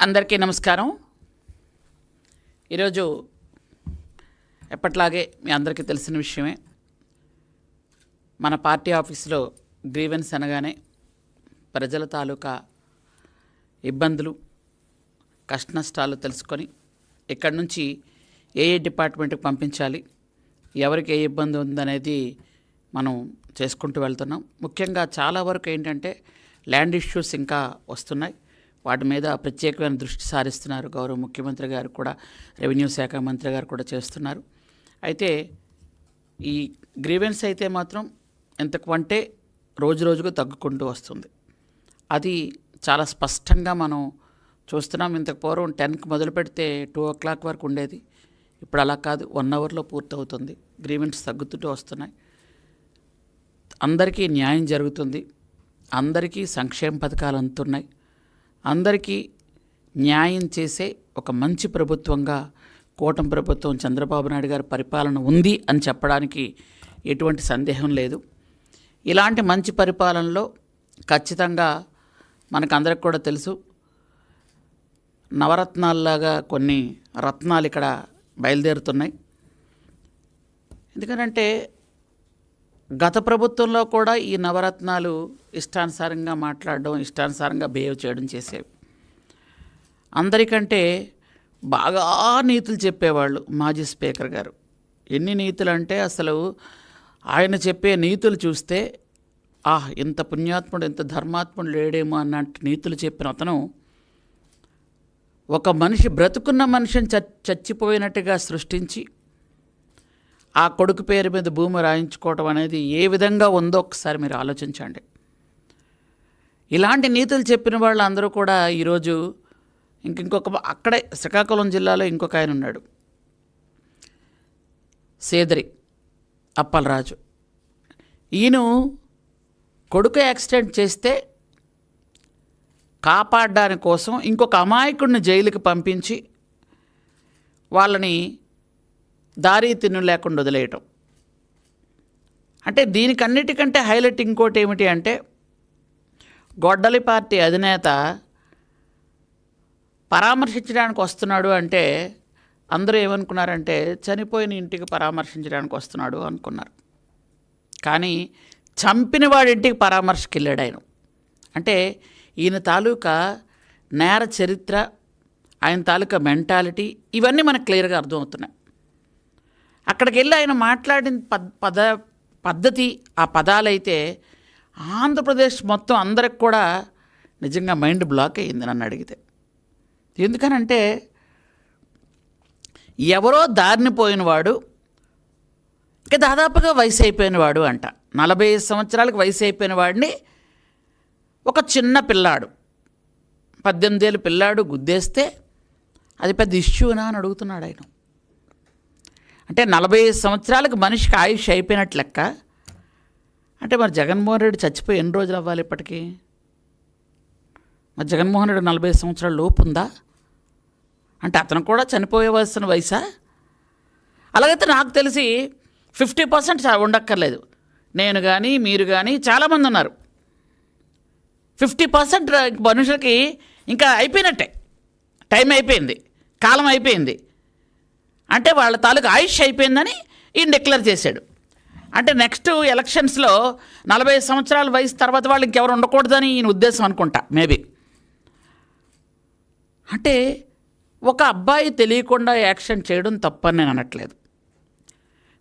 అందరికీ నమస్కారం. ఈరోజు ఎప్పట్లాగే మీ అందరికీ తెలిసిన విషయమే, మన పార్టీ ఆఫీసులో గ్రీవెన్స్ అనగానే ప్రజల తాలూకా ఇబ్బందులు కష్టనష్టాలు తెలుసుకొని ఇక్కడి నుంచి ఏ డిపార్ట్మెంట్కి పంపించాలి, ఎవరికి ఏ ఇబ్బంది ఉందనేది మనం చేసుకుంటూ వెళ్తున్నాం. ముఖ్యంగా చాలా వరకు ఏంటంటే ల్యాండ్ ఇష్యూస్ ఇంకా వస్తున్నాయి. వాటి మీద ప్రత్యేకమైన దృష్టి సారిస్తున్నారు. గౌరవ ముఖ్యమంత్రి గారు కూడా, రెవెన్యూ శాఖ మంత్రి గారు కూడా చేస్తున్నారు. అయితే ఈ గ్రీవెన్స్ అయితే మాత్రం ఎంతకంటే రోజు రోజుకు తగ్గుకుంటూ వస్తుంది. అది చాలా స్పష్టంగా మనం చూస్తున్నాం. ఇంతకు పూర్వం 10కి మొదలు పెడితే 2 o'clock వరకు ఉండేది. ఇప్పుడు అలా కాదు, 1 hourలో పూర్తవుతుంది. గ్రీవెన్స్ తగ్గుతూ వస్తున్నాయి. అందరికీ న్యాయం జరుగుతుంది. అందరికీ సంక్షేమ పథకాలు అందుతున్నాయి. అందరికీ న్యాయం చేసే ఒక మంచి ప్రభుత్వంగా కూటమి ప్రభుత్వం చంద్రబాబు నాయుడు గారి పరిపాలన ఉంది అని చెప్పడానికి ఎటువంటి సందేహం లేదు. ఇలాంటి మంచి పరిపాలనలో ఖచ్చితంగా మనకందరికి కూడా తెలుసు, నవరత్నాల్లాగా కొన్ని రత్నాలు ఇక్కడ బయలుదేరుతున్నాయి. ఎందుకంటే గత ప్రభుత్వంలో కూడా ఈ నవరత్నాలు ఇష్టానుసారంగా మాట్లాడడం, ఇష్టానుసారంగా బిహేవ్ చేయడం చేసేవి. అందరికంటే బాగా నీతులు చెప్పేవాళ్ళు మాజీ స్పీకర్ గారు. ఎన్ని నీతులు అంటే అసలు ఆయన చెప్పే నీతులు చూస్తే ఇంత పుణ్యాత్ముడు, ఇంత ధర్మాత్ముడు లేడేమో అన్నట్టు నీతులు చెప్పిన అతను ఒక మనిషి, బ్రతుకున్న మనిషిని చచ్చిపోయినట్టుగా సృష్టించి ఆ కొడుకు పేరు మీద భూమి రాయించుకోవటం అనేది ఏ విధంగా ఉందో ఒకసారి మీరు ఆలోచించండి. ఇలాంటి నీతులు చెప్పిన వాళ్ళు అందరూ కూడా ఈరోజు ఇంకొక అక్కడే శ్రీకాకుళం జిల్లాలో ఇంకొక ఆయన ఉన్నాడు, సేదరి అప్పలరాజు. ఈయన కొడుకు యాక్సిడెంట్ చేస్తే కాపాడడానికి కోసం ఇంకొక అమాయకుడిని జైలుకి పంపించి వాళ్ళని దారి తిన్ను లేకుండా వదిలేయటం. అంటే దీనికన్నిటికంటే హైలైట్ ఇంకోటి ఏమిటి అంటే, గొడ్డలి పార్టీ అధినేత పరామర్శించడానికి వస్తున్నాడు అంటే అందరూ ఏమనుకున్నారంటే చనిపోయిన ఇంటికి పరామర్శించడానికి వస్తున్నాడు అనుకున్నారు. కానీ చంపిన వాడి ఇంటికి పరామర్శకి వెళ్ళాడు ఆయన. అంటే ఈయన తాలూకా నేర చరిత్ర, ఆయన తాలూకా మెంటాలిటీ ఇవన్నీ మనకు క్లియర్గా అర్థమవుతున్నాయి. అక్కడికి వెళ్ళి ఆయన మాట్లాడిన పద్ధతి, ఆ పదాలైతే ఆంధ్రప్రదేశ్ మొత్తం అందరికి కూడా నిజంగా మైండ్ బ్లాక్ అయ్యింది నన్ను అడిగితే. ఎందుకనంటే ఎవరో దారిని పోయినవాడు, ఇక దాదాపుగా వయసు అయిపోయినవాడు అంట, 45 సంవత్సరాలకు వయసు అయిపోయిన వాడిని ఒక చిన్న పిల్లాడు, 18 ఏళ్ళ పిల్లాడు గుద్దేస్తే అది పెద్ద ఇష్యూనా అని అడుగుతున్నాడు ఆయన. అంటే 45 సంవత్సరాలకు మనిషికి ఆయుష్ అయిపోయినట్టు లెక్క. అంటే మరి జగన్మోహన్ రెడ్డి చచ్చిపోయి ఎన్ని రోజులు అవ్వాలి ఇప్పటికీ? మరి జగన్మోహన్ రెడ్డి 45 సంవత్సరాల లోపు ఉందా? అంటే అతను కూడా చనిపోయవలసిన వయసా? అలాగైతే నాకు తెలిసి 50% ఉండక్కర్లేదు. నేను కానీ, మీరు కానీ చాలామంది ఉన్నారు. 50% మనుషులకి ఇంకా అయిపోయినట్టే, టైం అయిపోయింది, కాలం అయిపోయింది. అంటే వాళ్ళ తాలూకు ఆయుష్ అయిపోయిందని ఈయన డిక్లేర్ చేశాడు. అంటే నెక్స్ట్ ఎలక్షన్స్లో 45 సంవత్సరాల వయసు తర్వాత వాళ్ళు ఇంకెవరు ఉండకూడదని ఈయన ఉద్దేశం అనుకుంటా, మేబీ. అంటే ఒక అబ్బాయి తెలియకుండా యాక్సిడెంట్ చేయడం తప్పని నేను అనట్లేదు.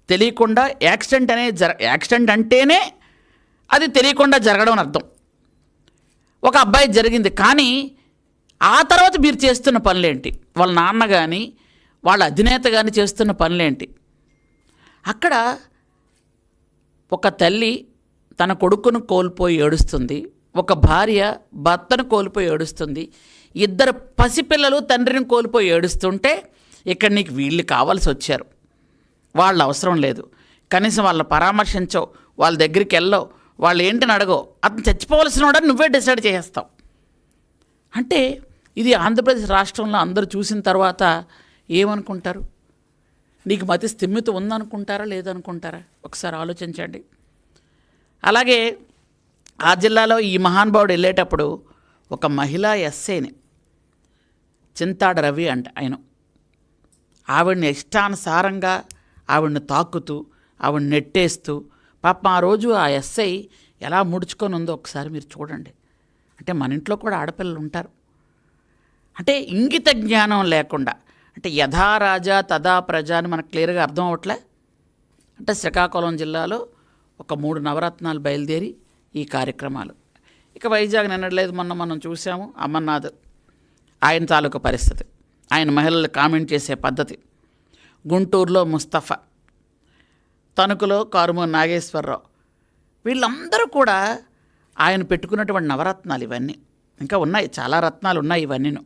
తెలియకుండా యాక్సిడెంట్ అంటేనే అది తెలియకుండా జరగడం అని అర్థం. ఒక అబ్బాయి జరిగింది, కానీ ఆ తర్వాత మీరు చేస్తున్న పనులేంటి, వాళ్ళ నాన్న కానీ వాళ్ళ అధినేత కానీ చేస్తున్న పనులేంటి? అక్కడ ఒక తల్లి తన కొడుకును కోల్పోయి ఏడుస్తుంది, ఒక భార్య భర్తను కోల్పోయి ఏడుస్తుంది, 2 పసిపిల్లలు తండ్రిని కోల్పోయి ఏడుస్తుంటే ఇక్కడ నీకు వీళ్ళు కావాల్సి వచ్చారు, వాళ్ళ అవసరం లేదు, కనీసం వాళ్ళని పరామర్శించవు, వాళ్ళ దగ్గరికి వెళ్ళవు, వాళ్ళు ఏంటని అడగవు, అతను చచ్చిపోవలసిన వాడని నువ్వే డిసైడ్ చేస్తావు. అంటే ఇది ఆంధ్రప్రదేశ్ రాష్ట్రంలో అందరూ చూసిన తర్వాత ఏమనుకుంటారు? నీకు మతి స్థిమితం ఉందనుకుంటారా, లేదనుకుంటారా? ఒకసారి ఆలోచించండి. అలాగే ఆ జిల్లాలో ఈ మహానుభావుడు వెళ్ళేటప్పుడు ఒక మహిళా ఎస్ఐని చింతాడ రవి అంట ఆయన. ఆవిడని ఇష్టానుసారంగా ఆవిడని తాకుతూ ఆవిడని నెట్టేస్తూ పాపం ఆ రోజు ఆ ఎస్ఐ ఎలా ముడుచుకొని ఉందో ఒకసారి మీరు చూడండి. అంటే మన ఇంట్లో కూడా ఆడపిల్లలు ఉంటారు. అంటే ఇంగిత జ్ఞానం లేకుండా, అంటే యథా రాజా తదా ప్రజ అని మనకు క్లియర్గా అర్థం అవట్లే. అంటే శ్రీకాకుళం జిల్లాలో ఒక 3 నవరత్నాలు బయలుదేరి ఈ కార్యక్రమాలు. ఇక వైజాగ్ నిన్నలేదు మొన్న మనం చూసాము అమర్నాథ్, ఆయన తాలూకా పరిస్థితి, ఆయన మహిళలు కామెంట్ చేసే పద్ధతి. గుంటూరులో ముస్తఫా, తణుకులో కారుమూరి నాగేశ్వరరావు, వీళ్ళందరూ కూడా ఆయన పెట్టుకున్నటువంటి నవరత్నాలు ఇవన్నీ. ఇంకా ఉన్నాయి, చాలా రత్నాలు ఉన్నాయి ఇవన్నీను.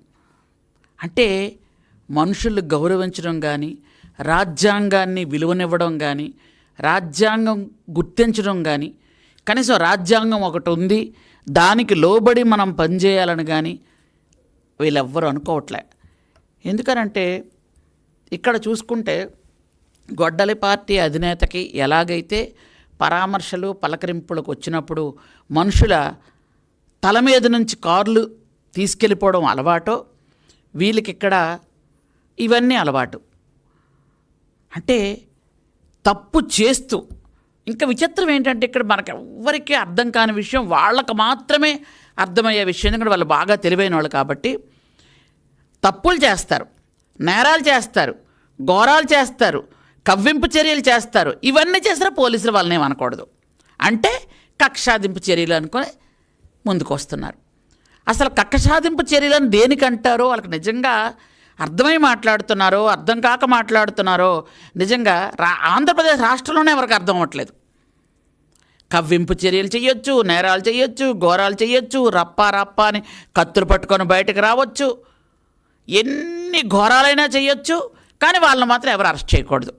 అంటే మనుషులు గౌరవించడం కానీ, రాజ్యాంగాన్ని విలువనివ్వడం కానీ, రాజ్యాంగం గుర్తించడం కానీ, కనీసం రాజ్యాంగం ఒకటి ఉంది దానికి లోబడి మనం పనిచేయాలని కానీ వీళ్ళెవ్వరూ అనుకోవట్లే. ఎందుకనంటే ఇక్కడ చూసుకుంటే గొడ్డలి పార్టీ అధినేతకి ఎలాగైతే పరామర్శలు పలకరింపులకు వచ్చినప్పుడు మనుషుల తల మీద నుంచి కార్లు తీసుకెళ్ళిపోవడం అలవాటో, వీళ్ళకి ఇక్కడ ఇవన్నీ అలవాటు. అంటే తప్పు చేస్తూ, ఇంకా విచిత్రం ఏంటంటే ఇక్కడ మనకు ఎవ్వరికీ అర్థం కాని విషయం వాళ్ళకు మాత్రమే అర్థమయ్యే విషయం. ఎందుకంటే వాళ్ళు బాగా తెలివైన వాళ్ళు కాబట్టి తప్పులు చేస్తారు, నేరాలు చేస్తారు, ఘోరాలు చేస్తారు, కవ్వింపు చర్యలు చేస్తారు. ఇవన్నీ చేసినా పోలీసులు వాళ్ళని ఏమనకూడదు, అంటే కక్షాదింపు చర్యలు అనుకొని ముందుకు వస్తున్నారు. అసలు కక్షాదింపు చర్యలను దేనికంటారో వాళ్ళకి నిజంగా అర్థమై మాట్లాడుతున్నారో అర్థం కాక మాట్లాడుతున్నారో నిజంగా ఆంధ్రప్రదేశ్ రాష్ట్రంలోనే ఎవరికి అర్థం అవ్వట్లేదు. కవ్వింపు చర్యలు చేయొచ్చు, నేరాలు చేయొచ్చు, ఘోరాలు చేయొచ్చు, రప్పా రప్పా అని కత్తులు పట్టుకొని బయటకు రావచ్చు, ఎన్ని ఘోరాలైనా చేయొచ్చు, కానీ వాళ్ళని మాత్రం ఎవరు అరెస్ట్ చేయకూడదు.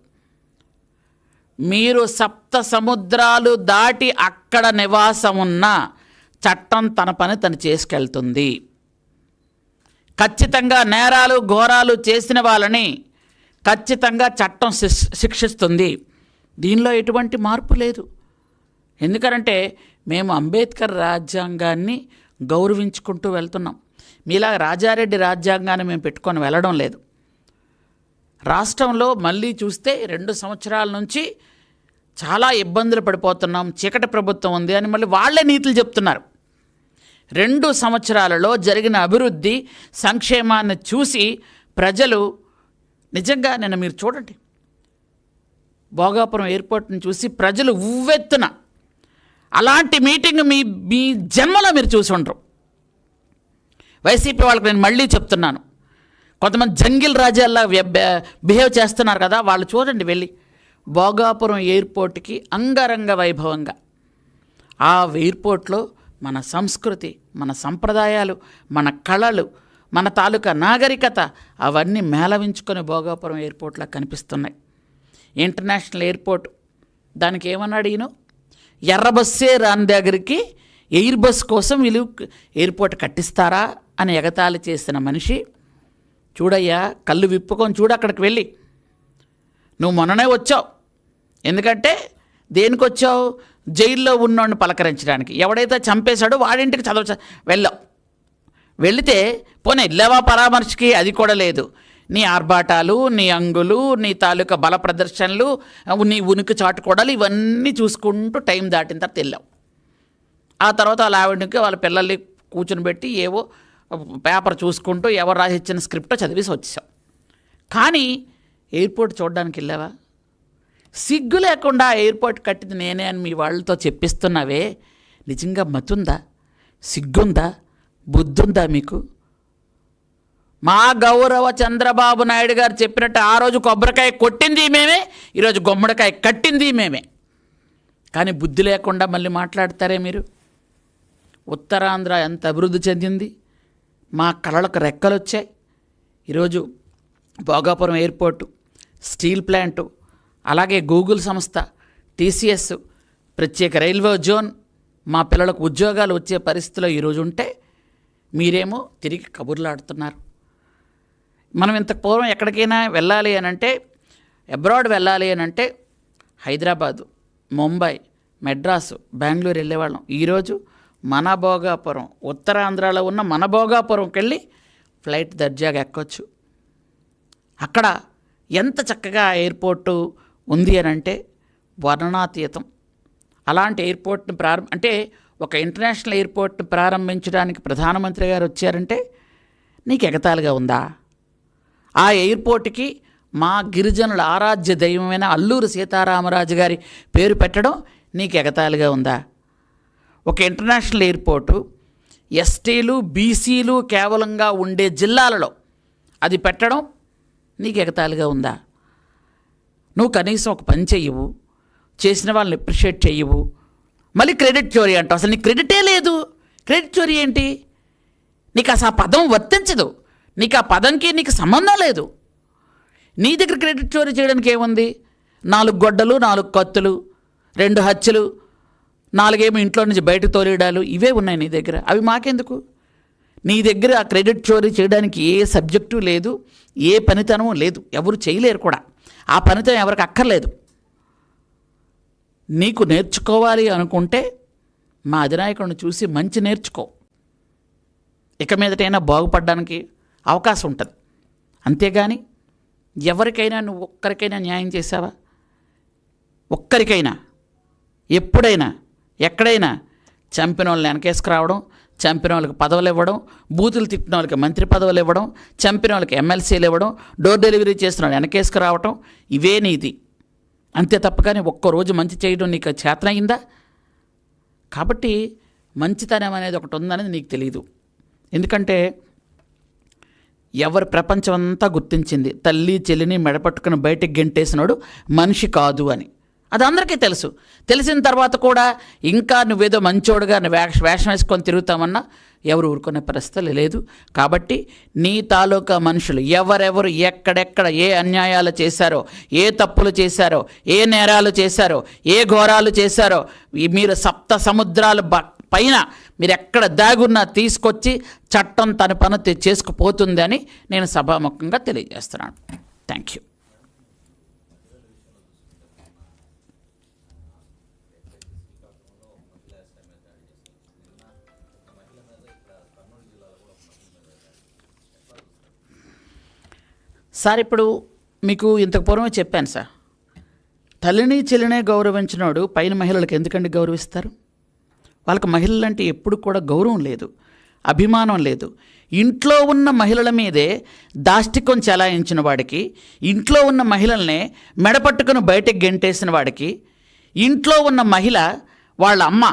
మీరు 7 సముద్రాలు దాటి అక్కడ నివాసం ఉన్న చట్టం తన పని తను చేసుకెళ్తుంది. ఖచ్చితంగా నేరాలు ఘోరాలు చేసిన వాళ్ళని ఖచ్చితంగా చట్టం శిక్షిస్తుంది. దీనిలో ఎటువంటి మార్పు లేదు. ఎందుకంటే మేము అంబేద్కర్ రాజ్యాంగాన్ని గౌరవించుకుంటూ వెళ్తున్నాం. మీలా రాజారెడ్డి రాజ్యాంగాన్ని మేము పెట్టుకొని వెళ్ళడం లేదు. రాష్ట్రంలో మళ్ళీ చూస్తే 2 సంవత్సరాల నుంచి చాలా ఇబ్బందులు పడిపోతున్నాం, చీకటి ప్రభుత్వం ఉంది అని మళ్ళీ వాళ్ళే నీతులు చెప్తున్నారు. 2 సంవత్సరాలలో జరిగిన అభివృద్ధి సంక్షేమాన్ని చూసి ప్రజలు నిజంగా నిన్న మీరు చూడండి, భోగాపురం ఎయిర్పోర్ట్ని చూసి ప్రజలు ఉవ్వెత్తున, అలాంటి మీటింగ్ మీ జన్మలో మీరు చూసి ఉండరు. వైసీపీ వాళ్ళకి నేను మళ్ళీ చెప్తున్నాను, కొంతమంది జంగిల్ రాజ్యాల్లా బిహేవ్ చేస్తున్నారు కదా, వాళ్ళు చూడండి వెళ్ళి భోగాపురం ఎయిర్పోర్ట్కి అంగరంగ వైభవంగా, ఆ ఎయిర్పోర్ట్లో మన సంస్కృతి, మన సంప్రదాయాలు, మన కళలు, మన తాలూకా నాగరికత అవన్నీ మేళవించుకొని భోగాపురం ఎయిర్పోర్ట్లో కనిపిస్తున్నాయి. ఇంటర్నేషనల్ ఎయిర్పోర్ట్, దానికి ఏమన్నాడు ఈయన, ఎర్ర బస్సే రాని దగ్గరికి ఎయిర్ బస్ కోసం వీళ్ళు ఎయిర్పోర్ట్ కట్టిస్తారా అని ఎగతాళి చేసిన మనిషి. చూడయ్యా, కళ్ళు విప్పుకొని చూడు అక్కడికి వెళ్ళి. నువ్వు మొన్ననే వచ్చావు, ఎందుకంటే దేనికి వచ్చావు, జైల్లో ఉన్నోడిని పలకరించడానికి. ఎవడైతే చంపేశాడో వాడింటికి వెళ్ళావు. వెళితే పోనీ వెళ్ళావా పరామర్శకి, అది కూడా లేదు. నీ ఆర్భాటాలు, నీ అంగులు, నీ తాలూకా బల ప్రదర్శనలు, నీ ఉనికి చాటుకోవడాలు ఇవన్నీ చూసుకుంటూ టైం దాటిన తర్వాత వెళ్ళావు. ఆ తర్వాత వాళ్ళ ఆవిడకి వాళ్ళ పిల్లల్ని కూర్చుని పెట్టి ఏవో పేపర్ చూసుకుంటూ ఎవరు రాసిచ్చిన స్క్రిప్ట్ చదివేసి వచ్చావు. కానీ ఎయిర్పోర్ట్ చూడడానికి వెళ్ళావా? సిగ్గు లేకుండా ఎయిర్పోర్ట్ కట్టింది నేనే అని మీ వాళ్ళతో చెప్పిస్తున్నావే, నిజంగా మతుందా, సిగ్గుందా, బుద్ధుందా మీకు? మా గౌరవ చంద్రబాబు నాయుడు గారు చెప్పినట్టు ఆ రోజు కొబ్బరికాయ కొట్టింది మేమే, ఈరోజు గుమ్మడికాయ కట్టింది మేమే. కానీ బుద్ధి లేకుండా మళ్ళీ మాట్లాడతారే మీరు. ఉత్తరాంధ్ర ఎంత అభివృద్ధి చెందింది, మా కళలకు రెక్కలు వచ్చాయి. ఈరోజు భోగాపురం ఎయిర్పోర్టు, స్టీల్ ప్లాంటు, అలాగే గూగుల్ సంస్థ, టీసీఎస్, ప్రత్యేక రైల్వే జోన్, మా పిల్లలకు ఉద్యోగాలు వచ్చే పరిస్థితిలో ఈరోజు ఉంటే మీరేమో తిరిగి కబుర్లాడుతున్నారు. మనం ఇంతకు పూర్వం ఎక్కడికైనా వెళ్ళాలి అని అంటే, అబ్రాడ్ వెళ్ళాలి అని అంటే హైదరాబాదు, ముంబై, మెడ్రాసు, బెంగళూరు వెళ్ళేవాళ్ళం. ఈరోజు మన భోగాపురం, ఉత్తరాంధ్రలో ఉన్న మన భోగాపురంకి వెళ్ళి ఫ్లైట్ దర్జాగా ఎక్కొచ్చు. అక్కడ ఎంత చక్కగా ఎయిర్పోర్టు ఉంది అని అంటే వర్ణనాతీతం. అలాంటి ఎయిర్పోర్ట్ని అంటే ఒక ఇంటర్నేషనల్ ఎయిర్పోర్ట్ని ప్రారంభించడానికి ప్రధానమంత్రి గారు వచ్చారంటే నీకు ఎగతాళిగా ఉందా? ఆ ఎయిర్పోర్ట్కి మా గిరిజనుల ఆరాధ్య దైవమైన అల్లూరి సీతారామరాజు గారి పేరు పెట్టడం నీకు ఎగతాళిగా ఉందా? ఒక ఇంటర్నేషనల్ ఎయిర్పోర్టు ఎస్టీలు బీసీలు కేవలంగా ఉండే జిల్లాలలో అది పెట్టడం నీకు ఎగతాళిగా ఉందా? నువ్వు కనీసం ఒక పని చెయ్యవు, చేసిన వాళ్ళని అప్రిషియేట్ చెయ్యవు, మళ్ళీ క్రెడిట్ చోరీ అంటావు. అసలు నీకు క్రెడిటే లేదు. క్రెడిట్ చోరీ ఏంటి? నీకు అసలు ఆ పదం వర్తించదు. నీకు ఆ పదంకి నీకు సంబంధం లేదు. నీ దగ్గర క్రెడిట్ చోరీ చేయడానికి ఏముంది? 4 గొడ్డలు, 4 కత్తులు, 2 హత్యలు, 4 ఏమో ఇంట్లో నుంచి బయటకు తోలేయడాలు, ఇవే ఉన్నాయి నీ దగ్గర. అవి మాకెందుకు? నీ దగ్గర ఆ క్రెడిట్ చోరీ చేయడానికి ఏ సబ్జెక్టు లేదు, ఏ పనితనం లేదు, ఎవరు చేయలేరు కూడా. ఆ పనితనం ఎవరికి అక్కర్లేదు. నీకు నేర్చుకోవాలి అనుకుంటే మా అధినాయకుడిని చూసి మంచి నేర్చుకో. ఇక మీదటైనా బాగుపడడానికి అవకాశం ఉంటుంది. అంతేగాని ఎవరికైనా నువ్వు ఒక్కరికైనా న్యాయం చేసావా? ఒక్కరికైనా ఎప్పుడైనా ఎక్కడైనా చంపిన వాళ్ళని వెనకేసుకురావడం, చంపిన వాళ్ళకి పదవులు ఇవ్వడం, బూతులు తిట్టిన వాళ్ళకి మంత్రి పదవులు ఇవ్వడం, చంపిన వాళ్ళకి ఎమ్మెల్సీలు ఇవ్వడం, డోర్ డెలివరీ చేసిన వాళ్ళు వెనకేసుకురావడం, ఇవే నీది. అంతే తప్ప కానీ ఒక్కరోజు మంచి చేయడం నీకు చేతనయిందా? కాబట్టి మంచితనం అనేది ఒకటి ఉందనేది నీకు తెలియదు. ఎందుకంటే ఎవరి ప్రపంచం అంతా గుర్తించింది, తల్లి చెల్లిని మెడపట్టుకుని బయటికి గెంటేసినాడు మనిషి కాదు అని. అది అందరికీ తెలుసు. తెలిసిన తర్వాత కూడా ఇంకా నువ్వేదో మంచోడుగా వేషం వేసుకొని తిరుగుతామన్నా ఎవరు ఊరుకునే పరిస్థితి లేదు. కాబట్టి నీ తాలూకా మనుషులు ఎవరెవరు ఎక్కడెక్కడ ఏ అన్యాయాలు చేశారో, ఏ తప్పులు చేశారో, ఏ నేరాలు చేశారో, ఏ ఘోరాలు చేశారో, మీరు 7 సముద్రాల పైన మీరు ఎక్కడ దాగున్నా తీసుకొచ్చి చట్టం తన పని చేసుకుపోతుంది అని నేను సభాముఖంగా తెలియజేస్తున్నాను. Thank you. సార్, ఇప్పుడు మీకు ఇంతకు పూర్వమే చెప్పాను సార్, తల్లిని చెల్లినే గౌరవించినోడు పైన మహిళలకు ఎందుకండి గౌరవిస్తారు? వాళ్ళకి మహిళలంటే ఎప్పుడు కూడా గౌరవం లేదు, అభిమానం లేదు. ఇంట్లో ఉన్న మహిళల మీదే దాష్టికం చెలాయించిన వాడికి, ఇంట్లో ఉన్న మహిళల్నే మెడపట్టుకుని బయటకు గెంటేసిన వాడికి, ఇంట్లో ఉన్న మహిళ వాళ్ళ అమ్మ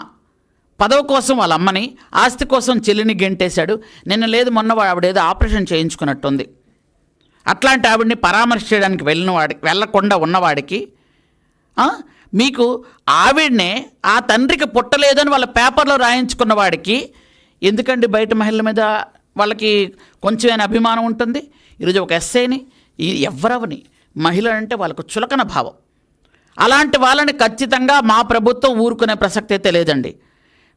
పదవి కోసం వాళ్ళ అమ్మని, ఆస్తి కోసం చెల్లిని గెంటేశాడు. నిన్న లేదు మొన్న ఆవిడేదో ఆపరేషన్ చేయించుకున్నట్టుంది. అట్లాంటి ఆవిడని పరామర్శించడానికి వెళ్ళకుండా ఉన్నవాడికి, మీకు ఆవిడనే ఆ తండ్రికి పుట్టలేదని వాళ్ళ పేపర్లో రాయించుకున్న వాడికి ఎందుకండి బయట మహిళల మీద వాళ్ళకి కొంచెమైనా అభిమానం ఉంటుంది? ఈరోజు ఒక ఎస్ఐని ఎవరవని మహిళ అంటే వాళ్ళకు చులకన భావం. అలాంటి వాళ్ళని ఖచ్చితంగా మా ప్రభుత్వం ఊరుకునే ప్రసక్తి అయితే లేదండి.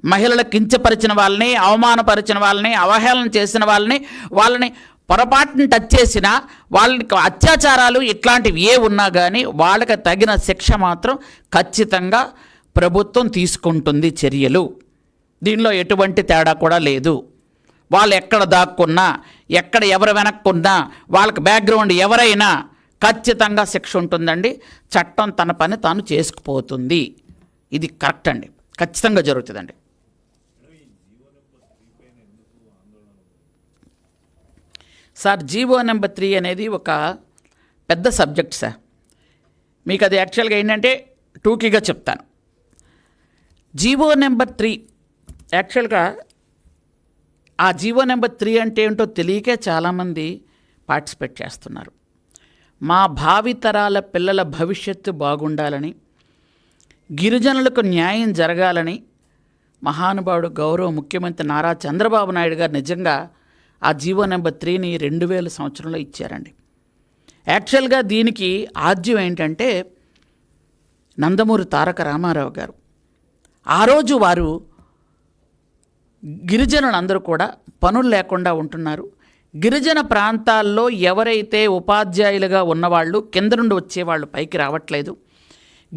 మహిళలు కించపరిచిన వాళ్ళని, అవమానపరిచిన వాళ్ళని, అవహేళన చేసిన వాళ్ళని పొరపాటుని టచ్ చేసిన వాళ్ళకి అత్యాచారాలు ఇట్లాంటివి ఏ ఉన్నా కానీ వాళ్ళకి తగిన శిక్ష మాత్రం ఖచ్చితంగా ప్రభుత్వం తీసుకుంటుంది చర్యలు. దీనిలో ఎటువంటి తేడా కూడా లేదు. వాళ్ళు ఎక్కడ దాక్కున్నా, ఎక్కడ ఎవరు వెనక్కున్నా, వాళ్ళకి బ్యాక్గ్రౌండ్ ఎవరైనా ఖచ్చితంగా శిక్ష ఉంటుందండి. చట్టం తన పని తాను చేసుకుపోతుంది. ఇది కరెక్ట్ అండి, ఖచ్చితంగా జరుగుతుందండి. సార్, జీవో నెంబర్ 3 అనేది ఒక పెద్ద సబ్జెక్ట్ సార్. మీకు అది యాక్చువల్గా ఏంటంటే టూకీగా చెప్తాను. జీవో నెంబర్ 3 యాక్చువల్గా ఆ జీవో నెంబర్ 3 అంటే ఏంటో తెలియకే చాలామంది పార్టిసిపేట్ చేస్తున్నారు. మా భావితరాల పిల్లల భవిష్యత్తు బాగుండాలని, గిరిజనులకు న్యాయం జరగాలని మహానుభావుడు గౌరవ ముఖ్యమంత్రి నారా చంద్రబాబు నాయుడు గారు నిజంగా ఆ జీవో నెంబర్ 3ని 2000 సంవత్సరంలో ఇచ్చారండి. యాక్చువల్గా దీనికి ఆద్యం ఏంటంటే నందమూరి తారక రామారావు గారు. ఆ రోజు వారు గిరిజనులందరూ కూడా పనులు లేకుండా ఉంటున్నారు. గిరిజన ప్రాంతాల్లో ఎవరైతే ఉపాధ్యాయులుగా ఉన్నవాళ్ళు కింద నుండి వచ్చేవాళ్ళు పైకి రావట్లేదు.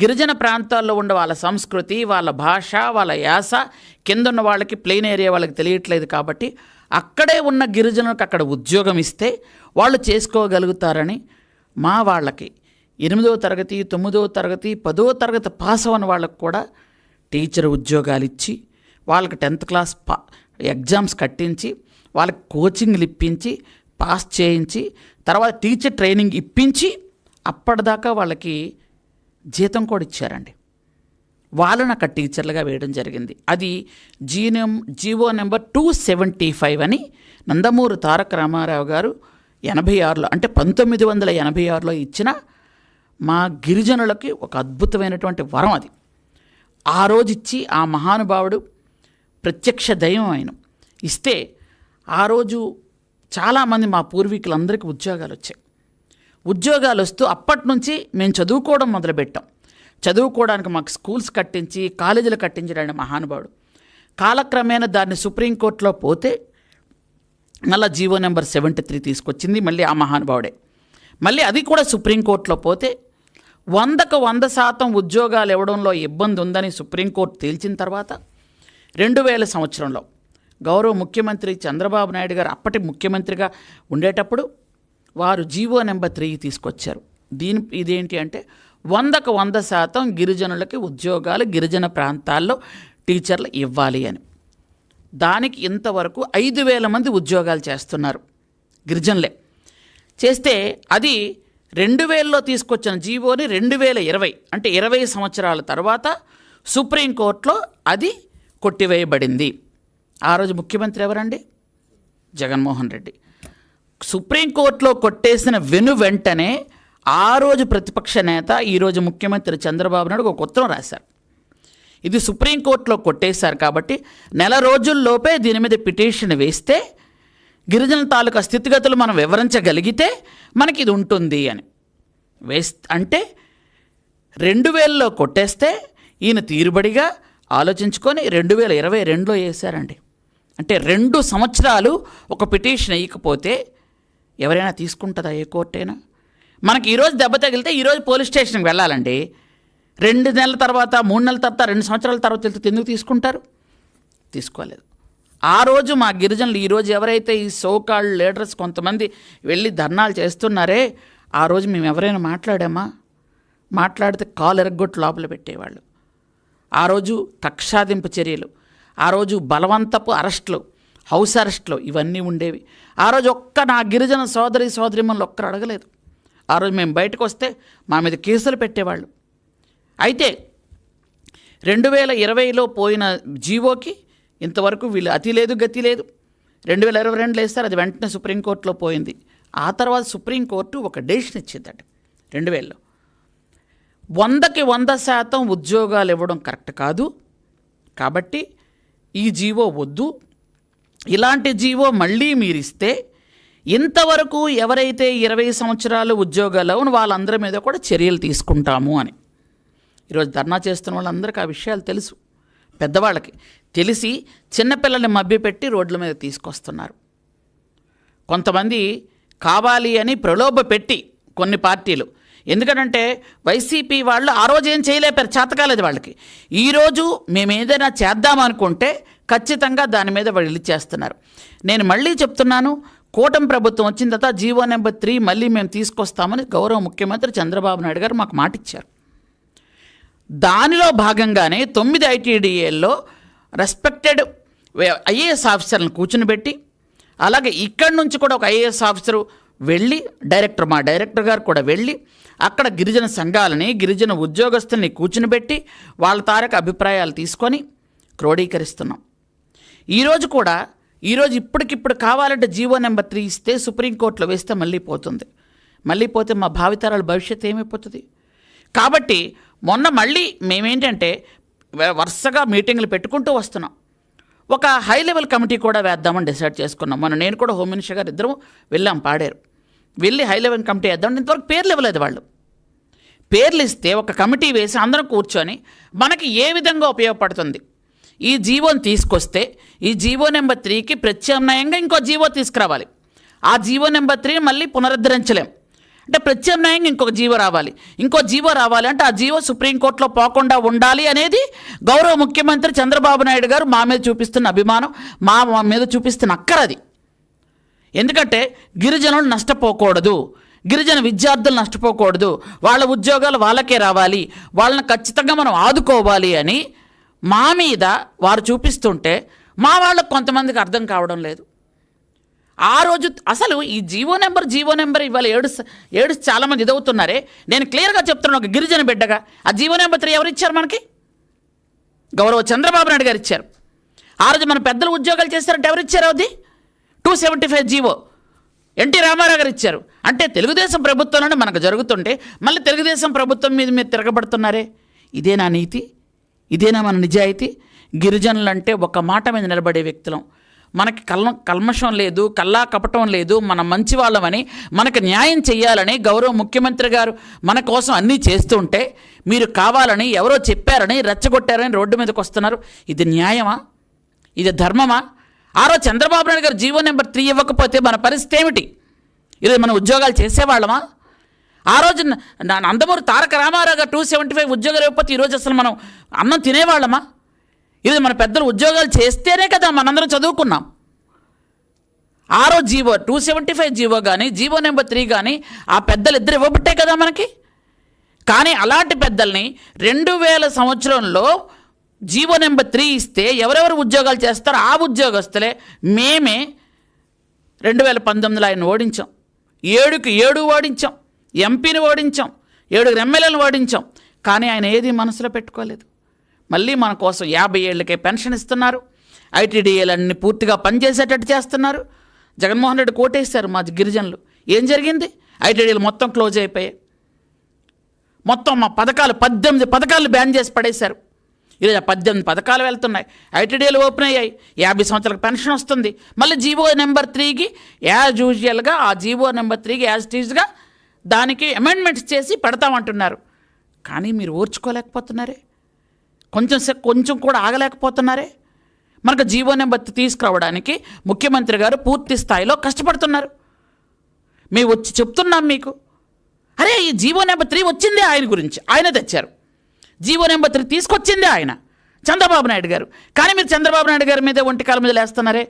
గిరిజన ప్రాంతాల్లో ఉండే వాళ్ళ సంస్కృతి, వాళ్ళ భాష, వాళ్ళ యాస కింద ఉన్న వాళ్ళకి, ప్లెయిన్ ఏరియా వాళ్ళకి తెలియట్లేదు. కాబట్టి అక్కడే ఉన్న గిరిజనులకు అక్కడ ఉద్యోగం ఇస్తే వాళ్ళు చేసుకోగలుగుతారని మా వాళ్ళకి 8వ తరగతి, 9వ తరగతి, 10వ తరగతి పాస్ అవ్వని వాళ్ళకు కూడా టీచర్ ఉద్యోగాలు ఇచ్చి, వాళ్ళకి 10th క్లాస్ ఎగ్జామ్స్ కట్టించి, వాళ్ళకి కోచింగ్లు ఇప్పించి, పాస్ చేయించి, తర్వాత టీచర్ ట్రైనింగ్ ఇప్పించి, అప్పటిదాకా వాళ్ళకి జీతం కూడా ఇచ్చారండి. వాళ్ళని అక్కడ టీచర్లుగా వేయడం జరిగింది. అది జీవో నెంబర్ 275 అని నందమూరి తారక రామారావు గారు 86లో, అంటే 1986లో ఇచ్చిన మా గిరిజనులకి ఒక అద్భుతమైనటువంటి వరం అది. ఆ రోజు ఇచ్చి ఆ మహానుభావుడు ప్రత్యక్ష దైవం ఆయన ఇస్తే ఆ రోజు చాలామంది మా పూర్వీకులందరికీ ఉద్యోగాలు వచ్చాయి. ఉద్యోగాలు వస్తూ అప్పటి నుంచి మేము చదువుకోవడం మొదలుపెట్టాం. చదువుకోవడానికి మాకు స్కూల్స్ కట్టించి, కాలేజీలు కట్టించడానికి మహానుభావుడు. కాలక్రమేణా దాన్ని సుప్రీంకోర్టులో పోతే మళ్ళీ జీవో నెంబర్ 73 తీసుకొచ్చింది మళ్ళీ ఆ మహానుభావుడే. మళ్ళీ అది కూడా సుప్రీంకోర్టులో పోతే 100% ఉద్యోగాలు ఇవ్వడంలో ఇబ్బంది ఉందని సుప్రీంకోర్టు తేల్చిన తర్వాత 2000 సంవత్సరంలో గౌరవ ముఖ్యమంత్రి చంద్రబాబు నాయుడు గారు అప్పటి ముఖ్యమంత్రిగా ఉండేటప్పుడు వారు జీవో నెంబర్ 3 తీసుకొచ్చారు. ఇదేంటి అంటే 100% గిరిజనులకి ఉద్యోగాలు గిరిజన ప్రాంతాల్లో టీచర్లు ఇవ్వాలి అని. దానికి ఇంతవరకు 5,000 మంది ఉద్యోగాలు చేస్తున్నారు గిరిజనులే. చేస్తే అది 2000లో తీసుకొచ్చిన జీవోని 2020 అంటే 20 సంవత్సరాల తర్వాత సుప్రీంకోర్టులో అది కొట్టివేయబడింది. ఆ రోజు ముఖ్యమంత్రి ఎవరండి? జగన్మోహన్ రెడ్డి. సుప్రీంకోర్టులో కొట్టేసిన వెంటనే ఆ రోజు ప్రతిపక్ష నేత, ఈరోజు ముఖ్యమంత్రి చంద్రబాబు నాయుడు ఒక ఉత్తరం రాశారు. ఇది సుప్రీంకోర్టులో కొట్టేశారు కాబట్టి నెల రోజుల్లోపే దీని మీద పిటిషన్ వేస్తే గిరిజనుల తాలూకా స్థితిగతులు మనం వివరించగలిగితే మనకి ఇది ఉంటుంది అని అంటే 2000లో కొట్టేస్తే ఈయన తీరుబడిగా ఆలోచించుకొని 2022లో వేశారండి. అంటే 2 సంవత్సరాలు ఒక పిటిషన్ వేయకపోతే ఎవరైనా తీసుకుంటుందా? ఏ కోర్టైనా? మనకి ఈరోజు దెబ్బ తగిలితే ఈరోజు పోలీస్ స్టేషన్కి వెళ్ళాలండి. 2 నెలల తర్వాత, 3 నెలల తర్వాత, 2 సంవత్సరాల తర్వాత వెళ్తే ఎందుకు తీసుకుంటారు? తీసుకోలేదు. ఆ రోజు మా గిరిజనులు, ఈరోజు ఎవరైతే ఈ సోకాల్డ్ లీడర్స్ కొంతమంది వెళ్ళి ధర్నాలు చేస్తున్నారే, ఆ రోజు మేము ఎవరైనా మాట్లాడామా? మాట్లాడితే కాలు ఎరగొట్టు లోపల పెట్టేవాళ్ళు. ఆ రోజు కక్షాదింపు చర్యలు, ఆ రోజు బలవంతపు అరెస్టులు, హౌస్ అరెస్టులు ఇవన్నీ ఉండేవి. ఆ రోజు నా గిరిజన సోదరిమణులు ఒక్కరు అడగలేదు. ఆ రోజు మేము బయటకు వస్తే మా మీద కేసులు పెట్టేవాళ్ళు. అయితే 2020లో పోయిన జీవోకి ఇంతవరకు వీళ్ళు అతి లేదు గతి లేదు. 2022 వేస్తారు, అది వెంటనే సుప్రీంకోర్టులో పోయింది. ఆ తర్వాత సుప్రీంకోర్టు ఒక డెసిషన్ ఇచ్చిందట 2000లో. 100% ఉద్యోగాలు ఇవ్వడం కరెక్ట్ కాదు, కాబట్టి ఈ జీవో వద్దు. ఇలాంటి జీవో మళ్ళీ మీరు ఇస్తే ఇంతవరకు ఎవరైతే 20 సంవత్సరాలు ఉద్యోగాలు అవును వాళ్ళందరి మీద కూడా చర్యలు తీసుకుంటాము అని. ఈరోజు ధర్నా చేస్తున్న వాళ్ళందరికీ ఆ విషయాలు తెలుసు. పెద్దవాళ్ళకి తెలిసి చిన్నపిల్లల్ని మభ్యపెట్టి రోడ్ల మీద తీసుకొస్తున్నారు. కొంతమంది కావాలి అని ప్రలోభ పెట్టి కొన్ని పార్టీలు, ఎందుకంటే వైసీపీ వాళ్ళు ఆ రోజు ఏం చేయలేపారు, చేతకాలేదు వాళ్ళకి. ఈరోజు మేము ఏదైనా చేద్దామనుకుంటే ఖచ్చితంగా దాని మీద వాళ్ళు చేస్తున్నారు. నేను మళ్ళీ చెప్తున్నాను, కూటమి ప్రభుత్వం వచ్చిన తర్వాత జీవో నెంబర్ 3 మళ్ళీ మేము తీసుకొస్తామని గౌరవ ముఖ్యమంత్రి చంద్రబాబు నాయుడు గారు మాకు మాట ఇచ్చారు. దానిలో భాగంగానే 9 ఐటీడీఏల్లో రెస్పెక్టెడ్ ఐఏఎస్ ఆఫీసర్లను కూర్చునిపెట్టి, అలాగే ఇక్కడి నుంచి కూడా ఒక ఐఏఎస్ ఆఫీసరు వెళ్ళి, మా డైరెక్టర్ గారు కూడా వెళ్ళి అక్కడ గిరిజన సంఘాలని, గిరిజన ఉద్యోగస్తుల్ని కూర్చునిపెట్టి వాళ్ళ తారక అభిప్రాయాలు తీసుకొని క్రోడీకరిస్తున్నాం. ఈరోజు ఇప్పటికిప్పుడు కావాలంటే జీవో నెంబర్ 3 ఇస్తే సుప్రీంకోర్టులో వేస్తే మళ్ళీ పోతుంది. మళ్ళీ పోతే మా భావితరాల భవిష్యత్తు ఏమైపోతుంది? కాబట్టి మొన్న మళ్ళీ మేమేంటంటే వరుసగా మీటింగ్లు పెట్టుకుంటూ వస్తున్నాం. ఒక హై లెవెల్ కమిటీ కూడా వేద్దామని డిసైడ్ చేసుకున్నాం. మొన్న నేను కూడా హోమ్ మినిస్టర్ గారు ఇద్దరం వెళ్ళాం, పాడేరు వెళ్ళి హై లెవెల్ కమిటీ వేద్దామని. ఇంతవరకు పేర్లు ఇవ్వలేదు వాళ్ళు. పేర్లు ఇస్తే ఒక కమిటీ వేసి అందరం కూర్చొని మనకి ఏ విధంగా ఉపయోగపడుతుంది, ఈ జీవోని తీసుకొస్తే ఈ జీవో నెంబర్ 3కి ప్రత్యామ్నాయంగా ఇంకో జీవో తీసుకురావాలి. ఆ జీవో నెంబర్ 3 మళ్ళీ పునరుద్ధరించలేం. అంటే ప్రత్యామ్నాయంగా ఇంకొక జీవో రావాలి. ఇంకో జీవో రావాలి అంటే ఆ జీవో సుప్రీంకోర్టులో పోకుండా ఉండాలి అనేది గౌరవ ముఖ్యమంత్రి చంద్రబాబు నాయుడు గారు మా మీద చూపిస్తున్న అభిమానం, మా మీద చూపిస్తున్న అక్కరది. ఎందుకంటే గిరిజనులు నష్టపోకూడదు, గిరిజన విద్యార్థులు నష్టపోకూడదు, వాళ్ళ ఉద్యోగాలు వాళ్ళకే రావాలి, వాళ్ళని ఖచ్చితంగా మనం ఆదుకోవాలి అని మా మీద వారు చూపిస్తుంటే మా వాళ్ళకు కొంతమందికి అర్థం కావడం లేదు. ఆ రోజు అసలు ఈ జీవో నెంబర్ ఇవాళ ఏడు చాలామంది ఇదవుతున్నారే. నేను క్లియర్గా చెప్తున్నాను, ఒక గిరిజన బిడ్డగా ఆ జీవో నెంబర్ 3 ఎవరు ఇచ్చారు మనకి? గౌరవ చంద్రబాబు నాయుడు గారు ఇచ్చారు. ఆ రోజు మన పెద్దలు ఉద్యోగాలు చేస్తారంటే ఎవరు ఇచ్చారు? అది 275 జీవో ఎన్టీ రామారావు గారు ఇచ్చారు. అంటే తెలుగుదేశం ప్రభుత్వంలోనే మనకు జరుగుతుంటే మళ్ళీ తెలుగుదేశం ప్రభుత్వం మీద మీరు తిరగబడుతున్నారే. ఇదేనా నీతి? ఇదేనా మన నిజాయితీ? గిరిజనులంటే ఒక మాట మీద నిలబడే వ్యక్తులం. మనకి కల్మషం లేదు, కల్లా కపటం లేదు, మనం మంచి వాళ్ళమని మనకు న్యాయం చేయాలని గౌరవ ముఖ్యమంత్రి గారు మన కోసం అన్నీ చేస్తుంటే మీరు కావాలని ఎవరో చెప్పారని రెచ్చగొట్టారని రోడ్డు మీదకి వస్తున్నారు. ఇది న్యాయమా? ఇది ధర్మమా? ఆ రోజు చంద్రబాబు నాయుడు గారు జీవో నెంబర్ 3 ఇవ్వకపోతే మన పరిస్థితి ఏమిటి? ఈరోజు మన ఉద్యోగాలు చేసేవాళ్ళమా? ఆ రోజు నందమూరి తారక రామారావు గారు 275 ఉద్యోగాలు ఇవ్వకపోతే ఈరోజు అసలు మనం అన్నం తినేవాళ్ళమా? ఇది మన పెద్దలు ఉద్యోగాలు చేస్తేనే కదా మనందరం చదువుకున్నాం. ఆ రోజు జీవో 275 జీవో కానీ జీవో నెంబర్ 3 కానీ ఆ పెద్దలు ఇద్దరు ఇవ్వబట్టే కదా మనకి. కానీ అలాంటి పెద్దల్ని 2000 సంవత్సరంలో జీవో నెంబర్ 3 ఇస్తే ఎవరెవరు ఉద్యోగాలు చేస్తారో ఆ ఉద్యోగస్తులే మేమే 2019లో ఆయన ఓడించాం. 7కి 7 ఓడించాం, ఎంపీని ఓడించాం, 7 ఎమ్మెల్యేలను ఓడించాం. కానీ ఆయన ఏది మనసులో పెట్టుకోలేదు. మళ్ళీ మన కోసం 50 ఏళ్ళకే పెన్షన్ ఇస్తున్నారు, ఐటీడీఏలన్నీ పూర్తిగా పనిచేసేటట్టు చేస్తున్నారు. జగన్మోహన్ రెడ్డి కోటేశారు మా గిరిజనులు. ఏం జరిగింది? ఐటీడీలు మొత్తం క్లోజ్ అయిపోయాయి. మొత్తం మా 18 పథకాలు బ్యాన్ చేసి పడేశారు. ఈరోజు 18 పథకాలు వెళ్తున్నాయి, ఐటీడీలు ఓపెన్ అయ్యాయి, 50 సంవత్సరాలకు పెన్షన్ వస్తుంది. మళ్ళీ జీవో నెంబర్ 3కి యాజ్ యూజువల్గా ఆ జీవో నెంబర్ 3కి యాజ్ టీజ్గా దానికి అమెండ్మెంట్స్ చేసి పెడతామంటున్నారు. కానీ మీరు ఓర్చుకోలేకపోతున్నారే, కొంచెం కూడా ఆగలేకపోతున్నారే. మనకు జీవో నెంబర్ తీసుకురావడానికి ముఖ్యమంత్రి గారు పూర్తి స్థాయిలో కష్టపడుతున్నారు. మేము వచ్చి చెప్తున్నాం మీకు, అరే ఈ జీవో నెంబర్ 3 వచ్చిందే ఆయన గురించి, ఆయన తెచ్చారు. జీవో నెంబర్ 3 తీసుకొచ్చిందే ఆయన, చంద్రబాబు నాయుడు గారు. కానీ మీరు చంద్రబాబు నాయుడు గారి మీద ఒంటికాల మీద లేస్తున్నారే.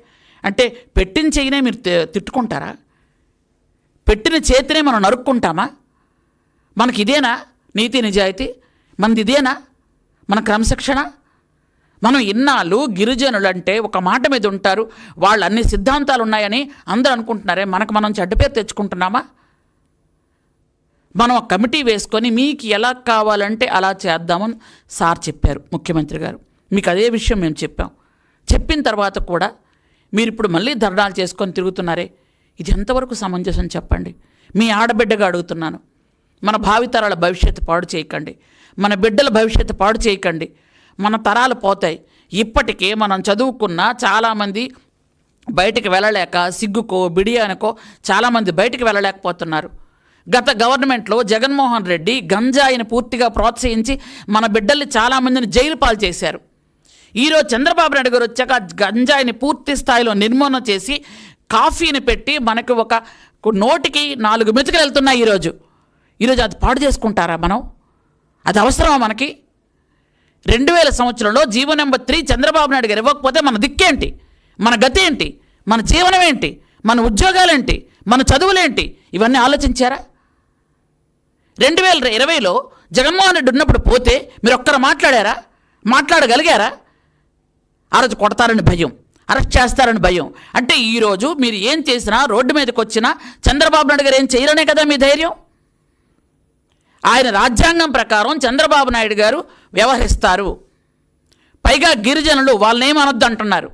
అంటే పెట్టిన చెయ్యినే మీరు తిట్టుకుంటారా? పెట్టిన చేతినే మనం నరుక్కుంటామా? మనకి ఇదేనా నీతి నిజాయితీ? మనది ఇదేనా మన క్రమశిక్షణ? మనం ఇన్నాళ్ళు గిరిజనులు అంటే ఒక మాట మీద ఉంటారు, వాళ్ళు అన్ని సిద్ధాంతాలు ఉన్నాయని అందరూ అనుకుంటున్నారే. మనం చెడ్డ పేరు తెచ్చుకుంటున్నామా? మనం ఒక కమిటీ వేసుకొని మీకు ఎలా కావాలంటే అలా చేద్దామని సార్ చెప్పారు ముఖ్యమంత్రి గారు. మీకు అదే విషయం మేము చెప్పాం. చెప్పిన తర్వాత కూడా మీరు ఇప్పుడు మళ్ళీ ధర్నాలు చేసుకొని తిరుగుతున్నారే. ఇది ఎంతవరకు సమంజసం చెప్పండి? మీ ఆడబిడ్డగా అడుగుతున్నాను. మన భావితరాల భవిష్యత్తు పాడు చేయకండి, మన బిడ్డల భవిష్యత్తు పాడు చేయకండి. మన తరాలు పోతాయి. ఇప్పటికే మనం చదువుకున్న చాలామంది బయటికి వెళ్ళలేక సిగ్గుకో బిడియానికో చాలామంది బయటికి వెళ్ళలేకపోతున్నారు. గత గవర్నమెంట్లో జగన్మోహన్ రెడ్డి గంజాయిని పూర్తిగా ప్రోత్సహించి మన బిడ్డల్ని చాలామందిని జైలు పాలు చేశారు. ఈరోజు చంద్రబాబు నాయుడు గారు వచ్చాక గంజాయిని పూర్తి స్థాయిలో నిర్మూలన చేసి కాఫీని పెట్టి మనకు ఒక నోటికి 4 మెతుకులు వెళ్తున్నాయి. ఈరోజు అది పాడు చేసుకుంటారా మనం? అది అవసరమా మనకి? 2000 సంవత్సరంలో జీవో నెంబర్ 3 చంద్రబాబు నాయుడు గారు ఇవ్వకపోతే మన దిక్కేంటి? మన గతి ఏంటి? మన జీవనం ఏంటి? మన ఉద్యోగాలేంటి? మన చదువులేంటి? ఇవన్నీ ఆలోచించారా? 2020లో జగన్మోహన్ రెడ్డి ఉన్నప్పుడు పోతే మీరు ఒక్కరు మాట్లాడారా? మాట్లాడగలిగారా? ఆ రోజు కొడతారని భయం, అరెస్ట్ చేస్తారని భయం. అంటే ఈరోజు మీరు ఏం చేసినా రోడ్డు మీదకి వచ్చినా చంద్రబాబు నాయుడు గారు ఏం చేయరనే కదా మీ ధైర్యం. ఆయన రాజ్యాంగం ప్రకారం చంద్రబాబు నాయుడు గారు వ్యవహరిస్తారు. పైగా గిరిజనులు వాళ్ళనేం అనొద్దు అంటున్నారు.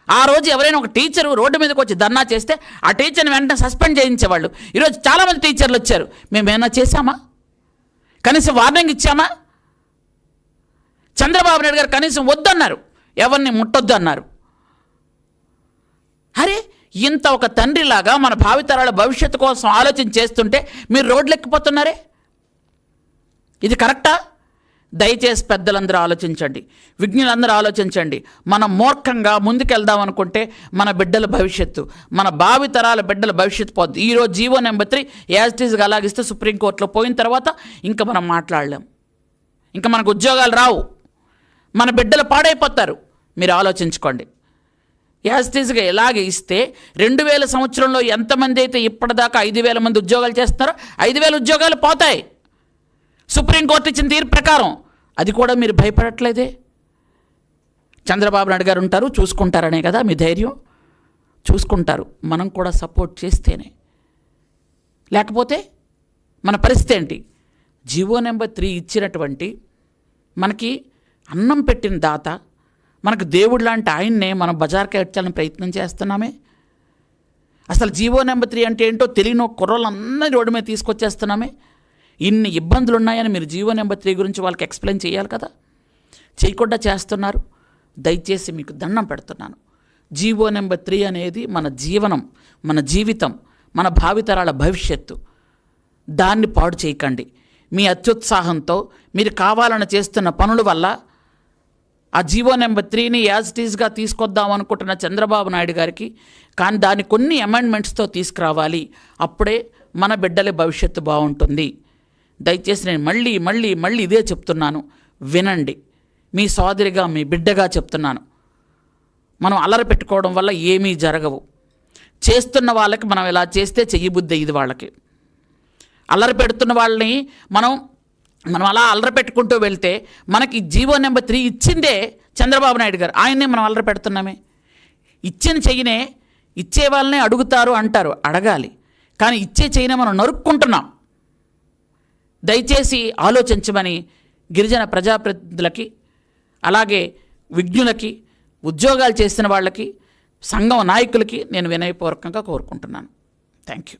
ఆ రోజు ఎవరైనా ఒక టీచరు రోడ్డు మీదకి వచ్చి ధర్నా చేస్తే ఆ టీచర్ని వెంటనే సస్పెండ్ చేయించేవాళ్ళు. ఈరోజు చాలామంది టీచర్లు వచ్చారు. మేమేమైనా చేశామా? కనీసం వార్నింగ్ ఇచ్చామా? చంద్రబాబు నాయుడు గారు కనీసం వద్దన్నారు, ఎవరిని ముట్టొద్దు అన్నారు. అరే ఇంత ఒక తండ్రిలాగా మన భావితరాల భవిష్యత్తు కోసం ఆలోచన చేస్తుంటే మీరు రోడ్లు ఎక్కిపోతున్నారే. ఇది కరెక్టా? దయచేసి పెద్దలందరూ ఆలోచించండి, విజ్ఞులందరూ ఆలోచించండి. మనం మూర్ఖంగా ముందుకెళ్దాం అనుకుంటే మన బిడ్డల భవిష్యత్తు, మన భావితరాల బిడ్డల భవిష్యత్తు పోద్ది. ఈరోజు జీవో నెంబర్ 3 యాజ్ ఇట్ ఈస్గా అలాగిస్తే సుప్రీంకోర్టులో పోయిన తర్వాత ఇంకా మనం మాట్లాడలేం, ఇంకా మనకు ఉద్యోగాలు రావు, మన బిడ్డలు పాడైపోతారు. మీరు ఆలోచించుకోండి. యాజ్ ఇట్ ఈస్గా ఎలాగే ఇస్తే 2000 సంవత్సరంలో ఎంతమంది అయితే ఇప్పటిదాకా 5000 మంది ఉద్యోగాలు చేస్తున్నారో 5000 ఉద్యోగాలు పోతాయి సుప్రీంకోర్టు ఇచ్చిన తీర్పు ప్రకారం. అది కూడా మీరు భయపడట్లేదే. చంద్రబాబు నాయుడు గారు ఉంటారు, చూసుకుంటారనే కదా మీ ధైర్యం. చూసుకుంటారు, మనం కూడా సపోర్ట్ చేస్తేనే. లేకపోతే మన పరిస్థితి ఏంటి? జీవో నెంబర్ 3 ఇచ్చినటువంటి మనకి అన్నం పెట్టిన దాత, మనకు దేవుడు లాంటి ఆయన్నే మనం బజార్కి ఎడ్చాలని ప్రయత్నం చేస్తున్నామే. అసలు జీవో నెంబర్ 3 అంటే ఏంటో తెలియని కుర్రోళ్ళందరినీ రోడ్డు మీద తీసుకొచ్చేస్తున్నామే. ఇన్ని ఇబ్బందులు ఉన్నాయని మీరు జీవో నెంబర్ 3 గురించి వాళ్ళకి ఎక్స్ప్లెయిన్ చేయాలి కదా, చేయకుండా చేస్తున్నారు. దయచేసి మీకు దండం పెడుతున్నాను. జీవో నెంబర్ 3 అనేది మన జీవనం, మన జీవితం, మన భావితరాల భవిష్యత్తు. దాన్ని పాడు చేయకండి. మీ అత్యుత్సాహంతో మీరు కావాలని చేస్తున్న పనుల వల్ల ఆ జీవో నెంబర్ 3ని యాజ్ ఇట్ ఈస్గా తీసుకొద్దాం అనుకుంటున్న చంద్రబాబు నాయుడు గారికి, కానీ దాన్ని కొన్ని అమెండ్మెంట్స్తో తీసుకురావాలి. అప్పుడే మన బిడ్డల భవిష్యత్తు బాగుంటుంది. దయచేసి నేను మళ్ళీ మళ్ళీ మళ్ళీ ఇదే చెప్తున్నాను, వినండి. మీ సోదరిగా, మీ బిడ్డగా చెప్తున్నాను. మనం అల్లరి పెట్టుకోవడం వల్ల ఏమీ జరగవు. చేస్తున్న వాళ్ళకి మనం ఇలా చేస్తే చెయ్యబుద్ధి ఇది వాళ్ళకి. అల్లరి పెడుతున్న వాళ్ళని మనం అలా అల్లరి పెట్టుకుంటూ వెళ్తే మనకి జీవో నెంబర్ 3 ఇచ్చిందే చంద్రబాబు నాయుడు గారు, ఆయన్నే మనం అల్లరి పెడుతున్నామే. ఇచ్చిన చెయ్యినే ఇచ్చే వాళ్ళనే అడుగుతారు అంటారు, అడగాలి. కానీ ఇచ్చే చెయ్యినే మనం నరుక్కుంటున్నాం. దయచేసి ఆలోచించమని గిరిజన ప్రజాప్రతినిధులకి, అలాగే విజ్ఞులకి, ఉద్యోగాలు చేసిన వాళ్ళకి, సంఘం నాయకులకి నేను వినయపూర్వకంగా కోరుకుంటున్నాను. Thank you.